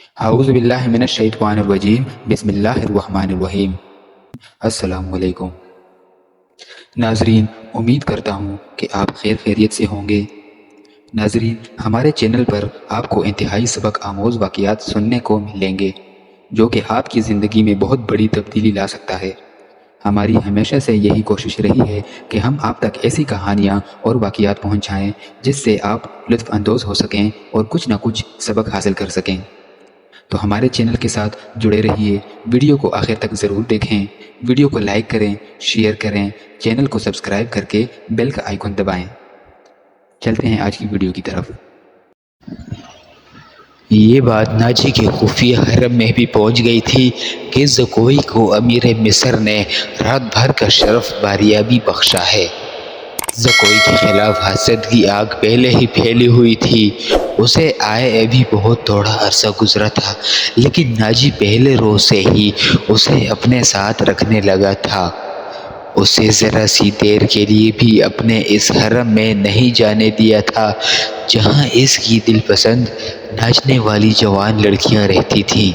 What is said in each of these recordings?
اعوذ باللہ من الشیطان الرجیم بسم اللہ الرحمن الرحیم۔ السلام علیکم ناظرین، امید کرتا ہوں کہ آپ خیر خیریت سے ہوں گے۔ ناظرین، ہمارے چینل پر آپ کو انتہائی سبق آموز واقعات سننے کو ملیں گے جو کہ آپ کی زندگی میں بہت بڑی تبدیلی لا سکتا ہے۔ ہماری ہمیشہ سے یہی کوشش رہی ہے کہ ہم آپ تک ایسی کہانیاں اور واقعات پہنچائیں جس سے آپ لطف اندوز ہو سکیں اور کچھ نہ کچھ سبق حاصل کر سکیں۔ تو ہمارے چینل کے ساتھ جڑے رہیے، ویڈیو کو آخر تک ضرور دیکھیں، ویڈیو کو لائک کریں، شیئر کریں، چینل کو سبسکرائب کر کے بیل کا آئیکن دبائیں۔ چلتے ہیں آج کی ویڈیو کی طرف۔ یہ بات ناجی کے خفیہ حرم میں بھی پہنچ گئی تھی کہ زکوئی کو امیر مصر نے رات بھر کا شرف باریابی بخشا ہے۔ زکوئی کے خلاف حسد کی آگ پہلے ہی پھیلی ہوئی تھی۔ اسے آئے ابھی بہت تھوڑا عرصہ گزرا تھا، لیکن ناجی پہلے روز سے ہی اسے اپنے ساتھ رکھنے لگا تھا۔ اسے ذرا سی دیر کے لیے بھی اپنے اس حرم میں نہیں جانے دیا تھا جہاں اس کی دل پسند ناچنے والی جوان لڑکیاں رہتی تھیں۔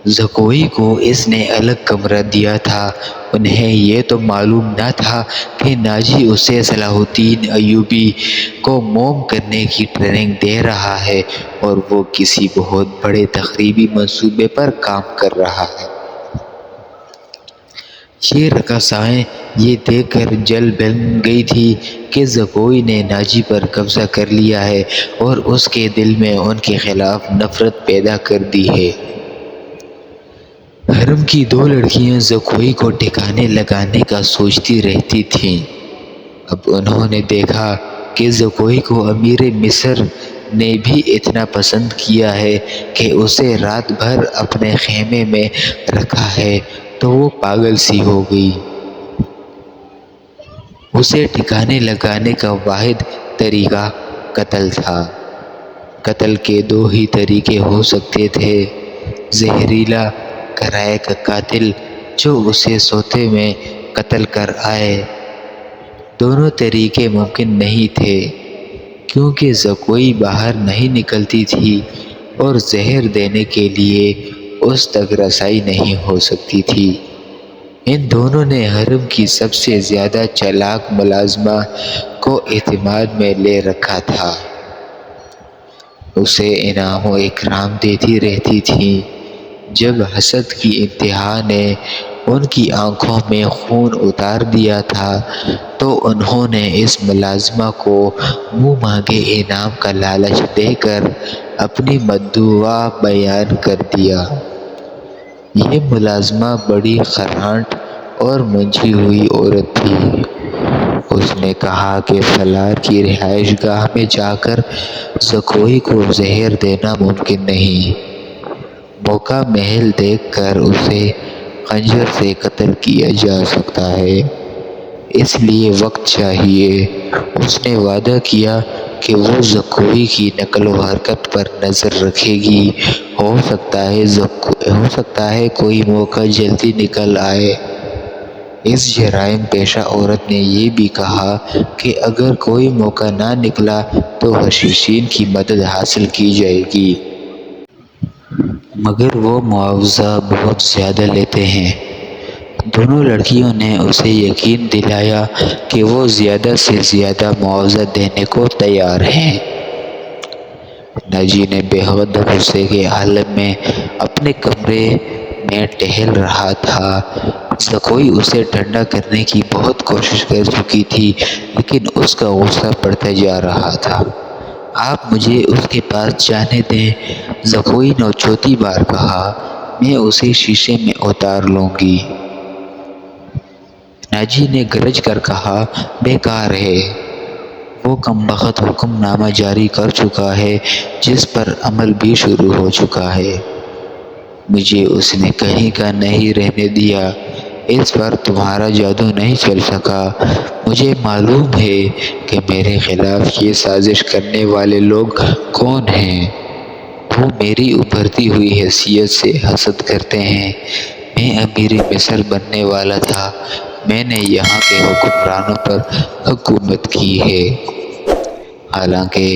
زکوئی کو اس نے الگ کمرہ دیا تھا۔ انہیں یہ تو معلوم نہ تھا کہ ناجی اسے صلاح الدین ایوبی کو موم کرنے کی ٹریننگ دے رہا ہے اور وہ کسی بہت بڑے تخریبی منصوبے پر کام کر رہا ہے۔ یہ رقاصائیں یہ دیکھ کر جل بن گئی تھی کہ زکوئی نے ناجی پر قبضہ کر لیا ہے اور اس کے دل میں ان کے خلاف نفرت پیدا کر دی ہے۔ حرم کی دو لڑکیاں زکوئی کو ٹھکانے لگانے کا سوچتی رہتی تھیں۔ اب انہوں نے دیکھا کہ زکوئی کو امیر مصر نے بھی اتنا پسند کیا ہے کہ اسے رات بھر اپنے خیمے میں رکھا ہے تو وہ پاگل سی ہو گئی۔ اسے ٹھکانے لگانے کا واحد طریقہ قتل تھا۔ قتل کے دو ہی طریقے ہو سکتے تھے: زہریلا کرائے کا قاتل جو اسے سوتے میں قتل کر آئے۔ دونوں طریقے ممکن نہیں تھے کیونکہ زکوئی باہر نہیں نکلتی تھی اور زہر دینے کے لیے اس تک رسائی نہیں ہو سکتی تھی۔ ان دونوں نے حرم کی سب سے زیادہ چالاک ملازمہ کو اعتماد میں لے رکھا تھا۔ اسے انعام و اکرام دیتی رہتی تھیں۔ جب حسد کی انتہا نے ان کی آنکھوں میں خون اتار دیا تھا تو انہوں نے اس ملازمہ کو منہ مانگے انعام کا لالچ دے کر اپنی مدعا بیان کر دیا۔ یہ ملازمہ بڑی خرانٹ اور منجھی ہوئی عورت تھی۔ اس نے کہا کہ فلاں کی رہائش گاہ میں جا کر زکوئی کو زہر دینا ممکن نہیں۔ موقع محل دیکھ کر اسے خنجر سے قتل کیا جا سکتا ہے، اس لیے وقت چاہیے۔ اس نے وعدہ کیا کہ وہ زکوئی کی نقل و حرکت پر نظر رکھے گی۔ ہو سکتا ہے کوئی موقع جلدی نکل آئے۔ اس جرائم پیشہ عورت نے یہ بھی کہا کہ اگر کوئی موقع نہ نکلا تو حشیشین کی مدد حاصل کی جائے گی، مگر وہ معاوضہ بہت زیادہ لیتے ہیں۔ دونوں لڑکیوں نے اسے یقین دلایا کہ وہ زیادہ سے زیادہ معاوضہ دینے کو تیار ہیں۔ ناجی نے بے حد غصے کے عالم میں اپنے کمرے میں ٹہل رہا تھا۔ زکوئی اسے ٹھنڈا کرنے کی بہت کوشش کر چکی تھی لیکن اس کا غصہ بڑھتا جا رہا تھا۔ آپ مجھے اس کے پاس جانے دیں، زکوئی نے چوتھی بار کہا۔ میں اسے شیشے میں اتار لوں گی۔ ناجی نے گرج کر کہا، بیکار ہے۔ وہ کمبخت حکم نامہ جاری کر چکا ہے جس پر عمل بھی شروع ہو چکا ہے۔ مجھے اس نے کہیں کا نہیں رہنے دیا۔ اس پر تمہارا جادو نہیں چل سکا۔ مجھے معلوم ہے کہ میرے خلاف یہ سازش کرنے والے لوگ کون ہیں۔ وہ میری ابھرتی ہوئی حیثیت سے حسد کرتے ہیں۔ میں امیر مصر بننے والا تھا۔ میں نے یہاں کے حکمرانوں پر حکومت کی ہے، حالانکہ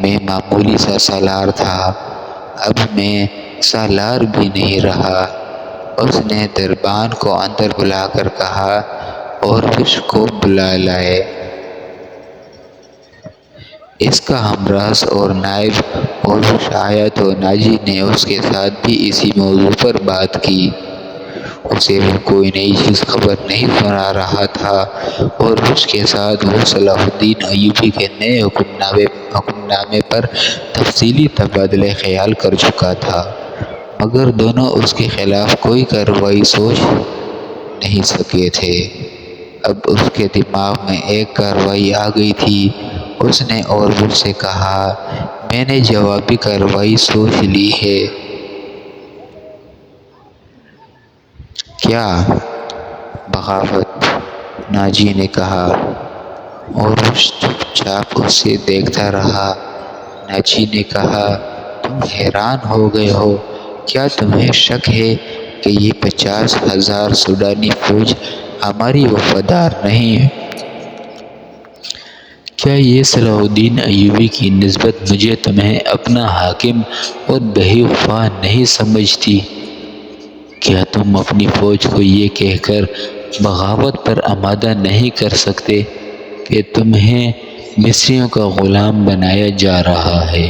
میں معمولی سا سالار تھا۔ اب میں سالار بھی نہیں رہا۔ اس نے دربان کو اندر بلا کر کہا اوروش کو بلا لائے۔ اس کا ہمراز اور نائب اوروش آیا تو ناجی نے اس کے ساتھ بھی اسی موضوع پر بات کی۔ اسے وہ کوئی نئی چیز خبر نہیں سنا رہا تھا۔ اوروش کے ساتھ وہ صلاح الدین ایوبی کے نئے حکم نامے پر تفصیلی تبادلہ خیال کر چکا تھا، مگر دونوں اس کے خلاف کوئی کارروائی سوچ نہیں سکے تھے۔ اب اس کے دماغ میں ایک کارروائی آ گئی تھی۔ اس نے اوروش سے کہا میں نے جوابی کارروائی سوچ لی ہے۔ کیا؟ بغاوت، ناجی نے کہا۔ اوروش چپ چاپ اسے دیکھتا رہا۔ ناجی نے کہا تم حیران ہو گئے ہو؟ کیا تمہیں شک ہے کہ یہ 50,000 سوڈانی فوج ہماری وفادار نہیں ہے؟ کیا یہ صلاح الدین ایوبی کی نسبت مجھے تمہیں اپنا حاکم اور بہی وفا نہیں سمجھتی؟ کیا تم اپنی فوج کو یہ کہہ کر بغاوت پر آمادہ نہیں کر سکتے کہ تمہیں مصریوں کا غلام بنایا جا رہا ہے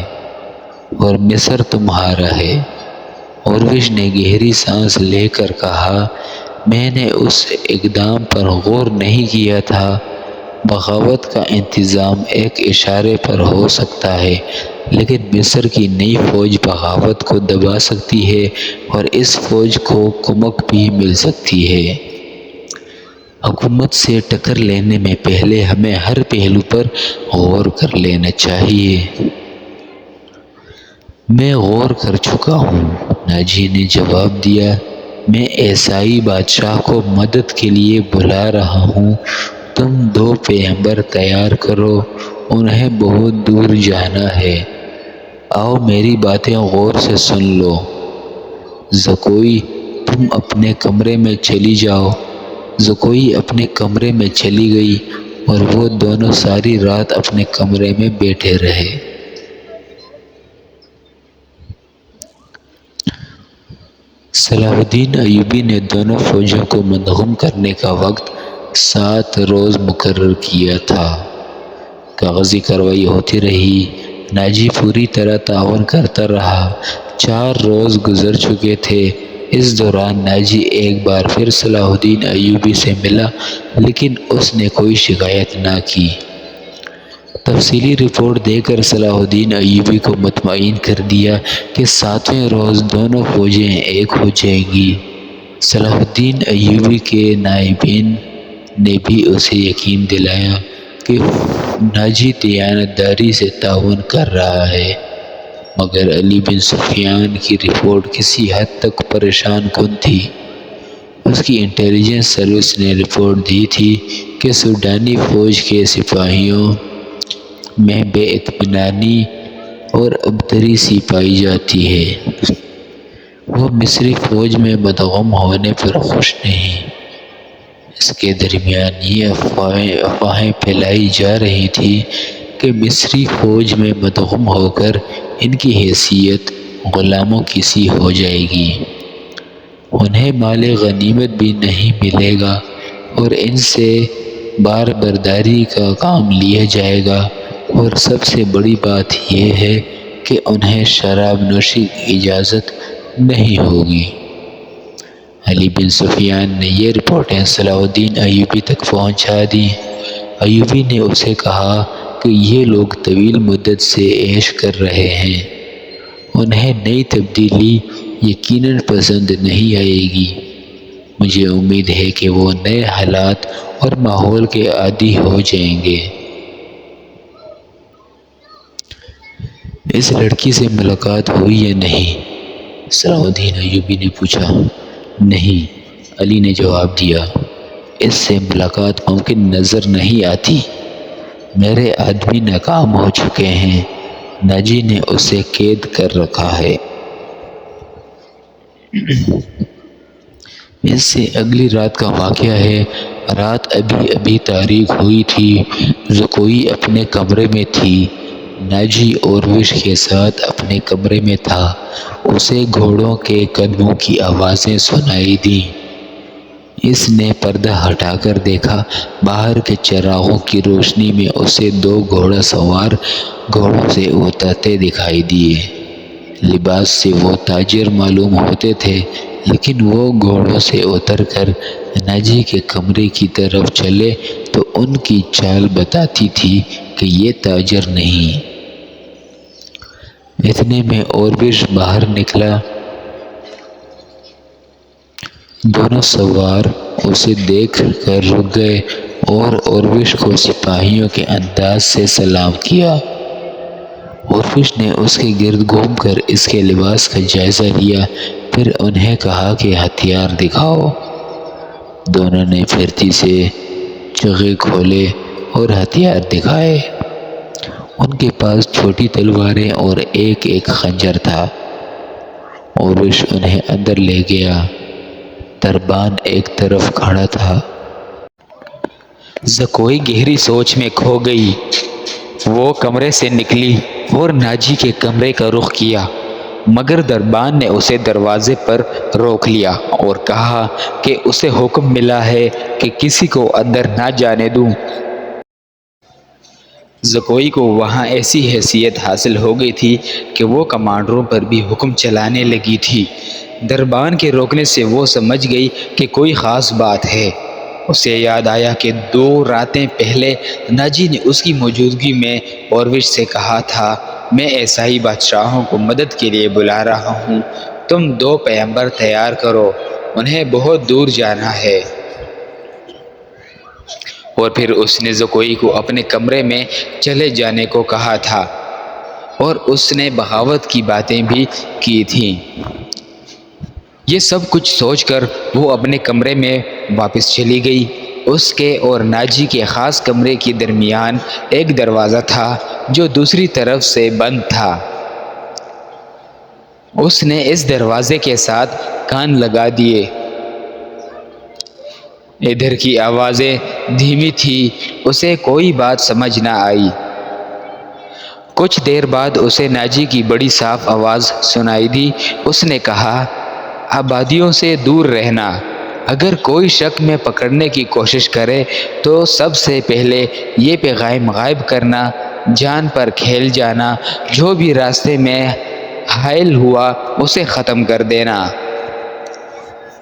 اور مصر تمہارا ہے؟ اوروش نے گہری سانس لے کر کہا میں نے اس اقدام پر غور نہیں کیا تھا۔ بغاوت کا انتظام ایک اشارے پر ہو سکتا ہے، لیکن مصر کی نئی فوج بغاوت کو دبا سکتی ہے اور اس فوج کو کمک بھی مل سکتی ہے۔ حکومت سے ٹکر لینے میں پہلے ہمیں ہر پہلو پر غور کر لینا چاہیے۔ میں غور کر چکا ہوں، ناجی نے جواب دیا۔ میں عیسائی بادشاہ کو مدد کے لیے بلا رہا ہوں۔ تم 2 پیغمبر تیار کرو، انہیں بہت دور جانا ہے۔ آؤ میری باتیں غور سے سن لو۔ زکوئی تم اپنے کمرے میں چلی جاؤ۔ زکوئی اپنے کمرے میں چلی گئی اور وہ دونوں ساری رات اپنے کمرے میں بیٹھے رہے۔ صلاح الدین ایوبی نے دونوں فوجوں کو منظم کرنے کا وقت 7 روز مقرر کیا تھا۔ کاغذی کارروائی ہوتی رہی۔ ناجی پوری طرح تعاون کرتا رہا۔ 4 روز گزر چکے تھے۔ اس دوران ناجی ایک بار پھر صلاح الدین ایوبی سے ملا، لیکن اس نے کوئی شکایت نہ کی۔ تفصیلی رپورٹ دے کر صلاح الدین ایوبی کو مطمئن کر دیا کہ 7ویں روز دونوں فوجیں ایک ہو جائیں گی۔ صلاح الدین ایوبی کے نائبین نے بھی اسے یقین دلایا کہ ناجی دیانت داری سے تعاون کر رہا ہے، مگر علی بن سفیان کی رپورٹ کسی حد تک پریشان کن تھی۔ اس کی انٹیلیجنس سروس نے رپورٹ دی تھی کہ سوڈانی فوج کے سپاہیوں میں بے اطمینانی اور ابتری سی پائی جاتی ہے۔ وہ مصری فوج میں مدغم ہونے پر خوش نہیں۔ اس کے درمیان یہ افواہیں پھیلائی جا رہی تھیں کہ مصری فوج میں مدغم ہو کر ان کی حیثیت غلاموں کی سی ہو جائے گی، انہیں مال غنیمت بھی نہیں ملے گا اور ان سے بار برداری کا کام لیا جائے گا، اور سب سے بڑی بات یہ ہے کہ انہیں شراب نوشی کی اجازت نہیں ہوگی۔ علی بن سفیان نے یہ رپورٹیں صلاح الدین ایوبی تک پہنچا دیں۔ ایوبی نے اسے کہا کہ یہ لوگ طویل مدت سے عیش کر رہے ہیں، انہیں نئی تبدیلی یقیناً پسند نہیں آئے گی۔ مجھے امید ہے کہ وہ نئے حالات اور ماحول کے عادی ہو جائیں گے۔ اس لڑکی سے ملاقات ہوئی یا نہیں؟ صلاح الدین ایوبی نے پوچھا۔ نہیں، علی نے جواب دیا، اس سے ملاقات ممکن نظر نہیں آتی۔ میرے آدمی ناکام ہو چکے ہیں، ناجی نے اسے قید کر رکھا ہے۔ اس سے اگلی رات کا واقعہ ہے۔ رات ابھی تاریک ہوئی تھی۔ زکوئی اپنے کمرے میں تھی۔ ناجی اوروش کے ساتھ اپنے کمرے میں تھا۔ اسے گھوڑوں کے قدموں کی آوازیں سنائی دیں۔ اس نے پردہ ہٹا کر دیکھا، باہر کے چراغوں کی روشنی میں اسے دو گھوڑا سوار گھوڑوں سے اترتے دکھائی دیے۔ لباس سے وہ تاجر معلوم ہوتے تھے، لیکن وہ گھوڑوں سے اتر کر ناجی کے کمرے کی طرف چلے تو ان کی چال بتاتی تھی کہ یہ تاجر نہیں۔ اتنے میں اوروش باہر نکلا۔ دونوں سوار اسے دیکھ کر رک گئے اور اوروش کو سپاہیوں کے انداز سے سلام کیا۔ اوروش نے اس کے گرد گھوم کر اس کے لباس کا جائزہ لیا، پھر انہیں کہا کہ ہتھیار دکھاؤ۔ دونوں نے پھرتی سے چغے کھولے اور ہتھیار دکھائے۔ ان کے پاس چھوٹی تلواریں اور ایک خنجر تھا۔ اوروش انہیں اندر لے گیا۔ دربان ایک طرف کھڑا تھا۔ زکوئی گہری سوچ میں کھو گئی۔ وہ کمرے سے نکلی اور ناجی کے کمرے کا رخ کیا، مگر دربان نے اسے دروازے پر روک لیا اور کہا کہ اسے حکم ملا ہے کہ کسی کو اندر نہ جانے دوں۔ زکوئی کو وہاں ایسی حیثیت حاصل ہو گئی تھی کہ وہ کمانڈروں پر بھی حکم چلانے لگی تھی۔ دربان کے روکنے سے وہ سمجھ گئی کہ کوئی خاص بات ہے۔ اسے یاد آیا کہ 2 راتیں پہلے ناجی نے اس کی موجودگی میں اوروش سے کہا تھا، میں عیسائی بادشاہوں کو مدد کے لیے بلا رہا ہوں، تم 2 پیغمبر تیار کرو، انہیں بہت دور جانا ہے۔ اور پھر اس نے زکوئی کو اپنے کمرے میں چلے جانے کو کہا تھا، اور اس نے بغاوت کی باتیں بھی کی تھیں۔ یہ سب کچھ سوچ کر وہ اپنے کمرے میں واپس چلی گئی۔ اس کے اور ناجی کے خاص کمرے کے درمیان ایک دروازہ تھا جو دوسری طرف سے بند تھا۔ اس نے اس دروازے کے ساتھ کان لگا دیے۔ ادھر کی آوازیں دھیمی تھیں، اسے کوئی بات سمجھ نہ آئی۔ کچھ دیر بعد اسے ناجی کی بڑی صاف آواز سنائی دی۔ اس نے کہا، آبادیوں سے دور رہنا، اگر کوئی شک میں پکڑنے کی کوشش کرے تو سب سے پہلے یہ پیغام غائب کرنا، جان پر کھیل جانا، جو بھی راستے میں حائل ہوا اسے ختم کر دینا۔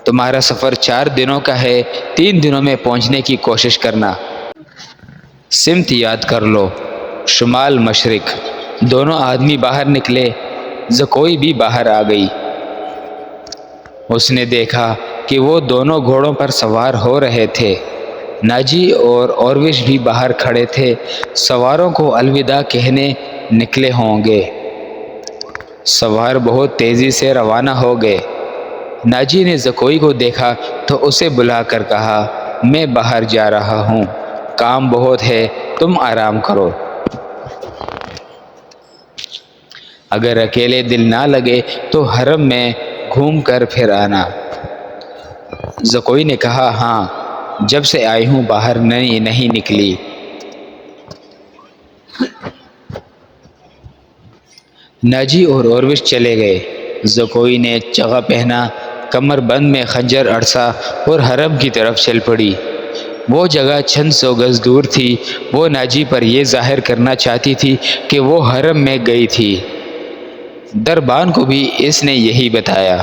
تمہارا سفر 4 دنوں کا ہے، 3 دنوں میں پہنچنے کی کوشش کرنا۔ سمت یاد کر لو، شمال مشرق۔ دونوں آدمی باہر نکلے، زکوئی بھی باہر آ گئی۔ اس نے دیکھا کہ وہ دونوں گھوڑوں پر سوار ہو رہے تھے۔ ناجی اور اوروش بھی باہر کھڑے تھے، سواروں کو الوداع کہنے نکلے ہوں گے۔ سوار بہت تیزی سے روانہ ہو گئے۔ ناجی نے زکوئی کو دیکھا تو اسے بلا کر کہا، میں باہر جا رہا ہوں، کام بہت ہے، تم آرام کرو۔ اگر اکیلے دل نہ لگے تو حرم میں گھوم کر پھر آنا۔ زکوئی نے کہا، ہاں، جب سے آئی ہوں باہر نہیں نکلی۔ ناجی اور اوروش چلے گئے۔ زکوئی نے چغہ پہنا، کمر بند میں خنجر اڑسا اور حرم کی طرف چل پڑی۔ وہ جگہ چند 100 گز دور تھی۔ وہ ناجی پر یہ ظاہر کرنا چاہتی تھی کہ وہ حرم میں گئی تھی۔ دربان کو بھی اس نے یہی بتایا۔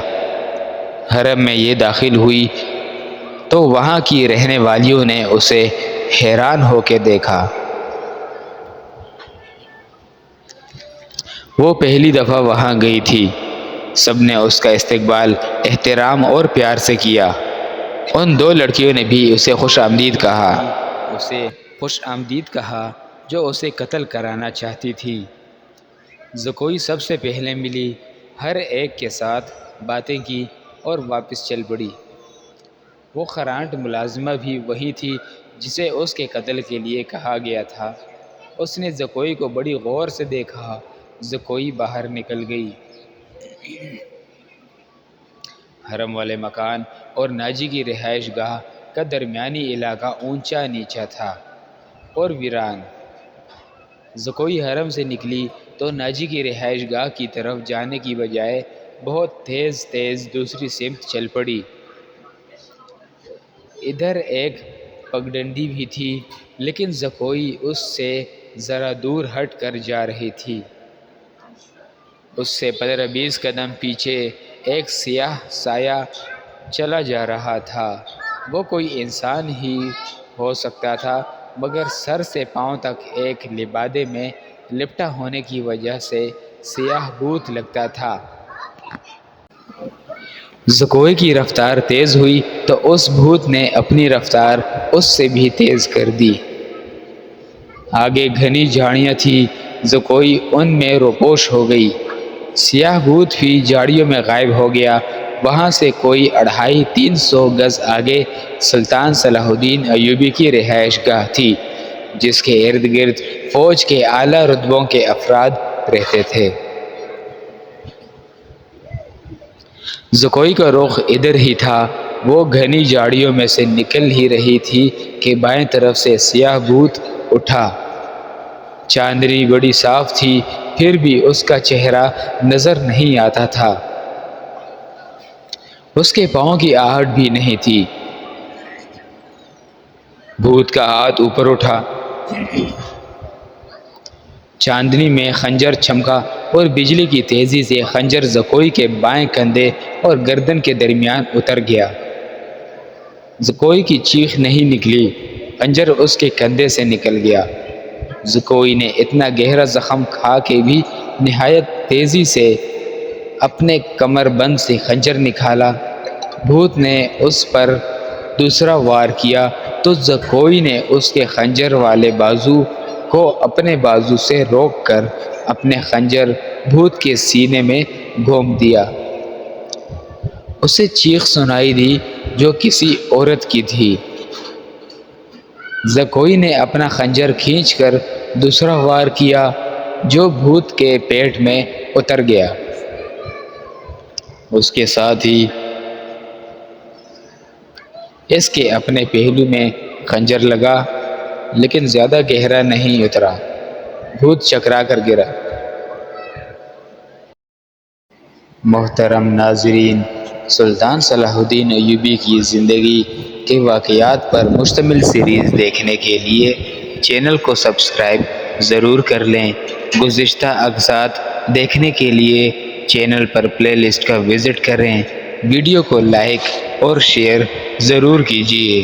حرم میں یہ داخل ہوئی تو وہاں کی رہنے والیوں نے اسے حیران ہو کے دیکھا۔ وہ پہلی دفعہ وہاں گئی تھی۔ سب نے اس کا استقبال احترام اور پیار سے کیا۔ ان 2 لڑکیوں نے بھی اسے خوش آمدید کہا جو اسے قتل کرانا چاہتی تھی۔ زکوئی سب سے پہلے ملی، ہر ایک کے ساتھ باتیں کی اور واپس چل پڑی۔ وہ خرانٹ ملازمہ بھی وہی تھی جسے اس کے قتل کے لیے کہا گیا تھا۔ اس نے زکوئی کو بڑی غور سے دیکھا۔ زکوئی باہر نکل گئی۔ حرم والے مکان اور ناجی کی رہائش گاہ کا درمیانی علاقہ اونچا نیچا تھا اور ویران۔ زکوئی حرم سے نکلی تو ناجی کی رہائش گاہ کی طرف جانے کی بجائے بہت تیز تیز دوسری سمت چل پڑی۔ ادھر ایک پگڈنڈی بھی تھی، لیکن زکوئی اس سے ذرا دور ہٹ کر جا رہی تھی۔ اس سے 15-20 قدم پیچھے ایک سیاہ سایہ چلا جا رہا تھا۔ وہ کوئی انسان ہی ہو سکتا تھا، مگر سر سے پاؤں تک ایک لبادے میں لپٹا ہونے کی وجہ سے سیاہ بھوت لگتا تھا۔ زکوئی کی رفتار تیز ہوئی تو اس بھوت نے اپنی رفتار اس سے بھی تیز کر دی۔ آگے گھنی جھاڑیاں تھیں، زکوئی ان میں روپوش ہو گئی۔ سیاہ بھوت بھی جھاڑیوں میں غائب ہو گیا۔ وہاں سے کوئی 250-300 گز آگے سلطان صلاح الدین ایوبی کی رہائش گاہ تھی، جس کے ارد گرد فوج کے اعلیٰ رتبوں کے افراد رہتے تھے۔ زکوئی کا رخ ادھر ہی تھا۔ وہ گھنی جھاڑیوں میں سے نکل ہی رہی تھی کہ بائیں طرف سے سیاہ بھوت اٹھا۔ چاندنی بڑی صاف تھی، پھر بھی اس کا چہرہ نظر نہیں آتا تھا۔ اس کے پاؤں کی آہٹ بھی نہیں تھی۔ بھوت کا ہاتھ اوپر اٹھا، چاندنی میں خنجر چمکا اور بجلی کی تیزی سے خنجر زکوئی کے بائیں کندھے اور گردن کے درمیان اتر گیا۔ زکوئی کی چیخ نہیں نکلی، خنجر اس کے کندھے سے نکل گیا۔ زکوئی نے اتنا گہرا زخم کھا کے بھی نہایت تیزی سے اپنے کمر بند سے خنجر نکالا۔ بھوت نے اس پر دوسرا وار کیا تو زکوئی نے اس کے خنجر والے بازو کو اپنے بازو سے روک کر اپنے خنجر بھوت کے سینے میں گھوم دیا۔ اسے چیخ سنائی دی جو کسی عورت کی تھی۔ زکوئی نے اپنا خنجر کھینچ کر دوسرا وار کیا جو بھوت کے پیٹ میں اتر گیا۔ اس کے ساتھ ہی اس کے اپنے پہلو میں خنجر لگا، لیکن زیادہ گہرا نہیں اترا۔ بھوت چکرا کر گرا۔ محترم ناظرین، سلطان صلاح الدین ایوبی کی زندگی کے واقعات پر مشتمل سیریز دیکھنے کے لیے چینل کو سبسکرائب ضرور کر لیں۔ گزشتہ اقساط دیکھنے کے لیے چینل پر پلے لسٹ کا وزٹ کریں۔ ویڈیو کو لائک اور شیئر ضرور کیجیے۔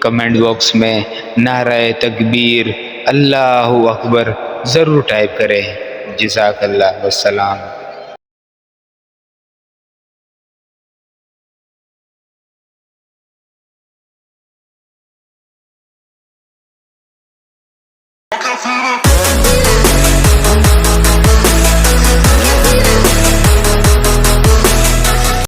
کمنٹ باکس میں نعرہ تکبیر، اللہ اکبر ضرور ٹائپ کریں۔ جزاک اللہ، والسلام۔